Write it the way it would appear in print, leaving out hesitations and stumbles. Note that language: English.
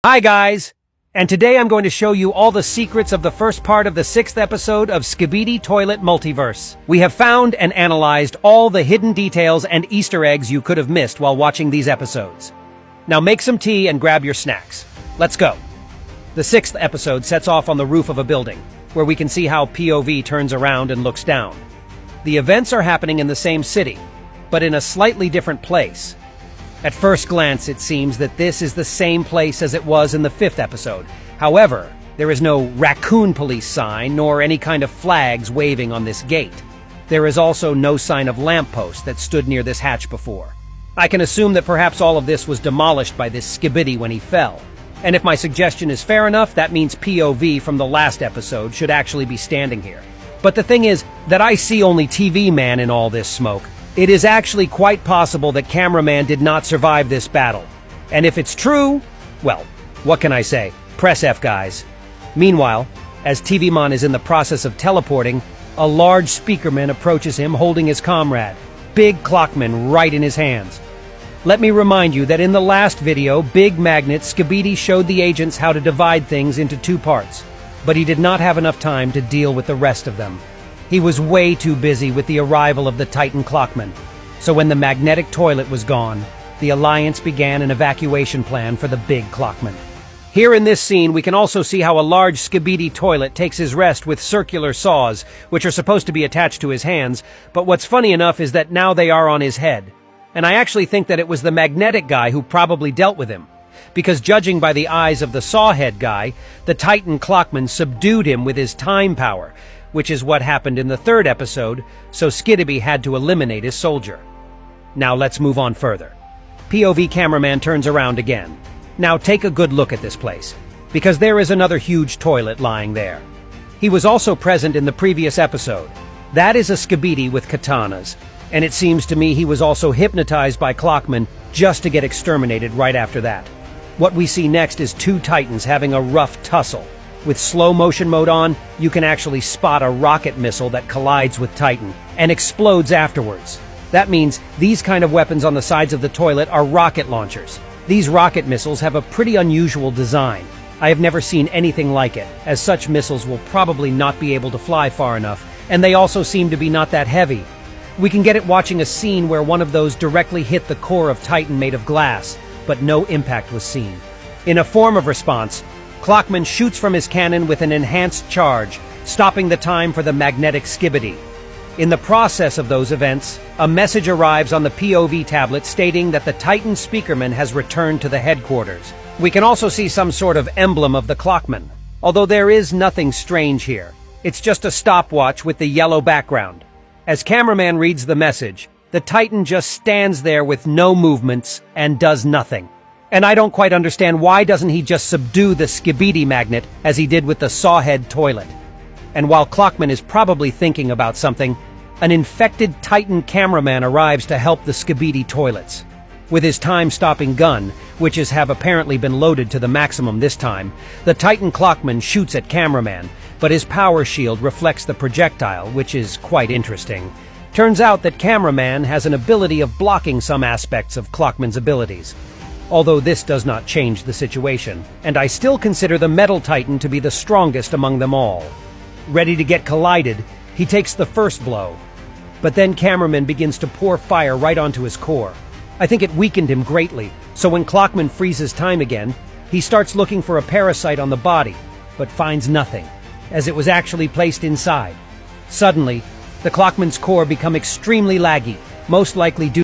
Hi guys! And today I'm going to show you all the secrets of the first part of the 6th episode of Skibidi Toilet Multiverse. We have found and analyzed all the hidden details and Easter eggs you could have missed while watching these episodes. Now make some tea and grab your snacks. Let's go! The 6th episode sets off on the roof of a building, where we can see how POV turns around and looks down. The events are happening in the same city, but in a slightly different place. At first glance, it seems that this is the same place as it was in the 5th episode. However, there is no raccoon police sign nor any kind of flags waving on this gate. There is also no sign of lamppost that stood near this hatch before. I can assume that perhaps all of this was demolished by this skibidi when he fell. And if my suggestion is fair enough, that means POV from the last episode should actually be standing here. But the thing is that I see only TV Man in all this smoke. It is actually quite possible that Cameraman did not survive this battle. And if it's true, well, what can I say? Press F, guys. Meanwhile, as TVman is in the process of teleporting, a large speakerman approaches him holding his comrade, Big Clockman, right in his hands. Let me remind you that in the last video, Big Magnet Skibidi showed the agents how to divide things into 2 parts, but he did not have enough time to deal with the rest of them. He was way too busy with the arrival of the Titan Clockman. So when the magnetic toilet was gone, the Alliance began an evacuation plan for the Big Clockman. Here in this scene, we can also see how a large skibidi toilet takes his rest with circular saws, which are supposed to be attached to his hands, but what's funny enough is that now they are on his head. And I actually think that it was the magnetic guy who probably dealt with him. Because judging by the eyes of the sawhead guy, the Titan Clockman subdued him with his time power, which is what happened in the 3rd episode, so Skibidi had to eliminate his soldier. Now let's move on further. POV Cameraman turns around again. Now take a good look at this place, because there is another huge toilet lying there. He was also present in the previous episode. That is a Skibidi with katanas, and it seems to me he was also hypnotized by Clockman just to get exterminated right after that. What we see next is 2 Titans having a rough tussle. With slow motion mode on, you can actually spot a rocket missile that collides with Titan and explodes afterwards. That means these kind of weapons on the sides of the toilet are rocket launchers. These rocket missiles have a pretty unusual design. I have never seen anything like it, as such missiles will probably not be able to fly far enough, and they also seem to be not that heavy. We can get it watching a scene where one of those directly hit the core of Titan made of glass, but no impact was seen. In a form of response, Clockman shoots from his cannon with an enhanced charge, stopping the time for the magnetic skibidi. In the process of those events, a message arrives on the POV tablet stating that the Titan speakerman has returned to the headquarters. We can also see some sort of emblem of the Clockman, although there is nothing strange here. It's just a stopwatch with the yellow background. As Cameraman reads the message, the Titan just stands there with no movements and does nothing. And I don't quite understand why doesn't he just subdue the skibidi magnet as he did with the sawhead toilet. And while Clockman is probably thinking about something, an infected Titan cameraman arrives to help the skibidi toilets. With his time-stopping gun, which have apparently been loaded to the maximum this time, the Titan Clockman shoots at Cameraman, but his power shield reflects the projectile, which is quite interesting. Turns out that Cameraman has an ability of blocking some aspects of Clockman's abilities. Although this does not change the situation, and I still consider the Metal Titan to be the strongest among them all. Ready to get collided, he takes the first blow. But then Cameraman begins to pour fire right onto his core. I think it weakened him greatly, so when Clockman freezes time again, he starts looking for a parasite on the body, but finds nothing, as it was actually placed inside. Suddenly, the Clockman's core become extremely laggy, most likely due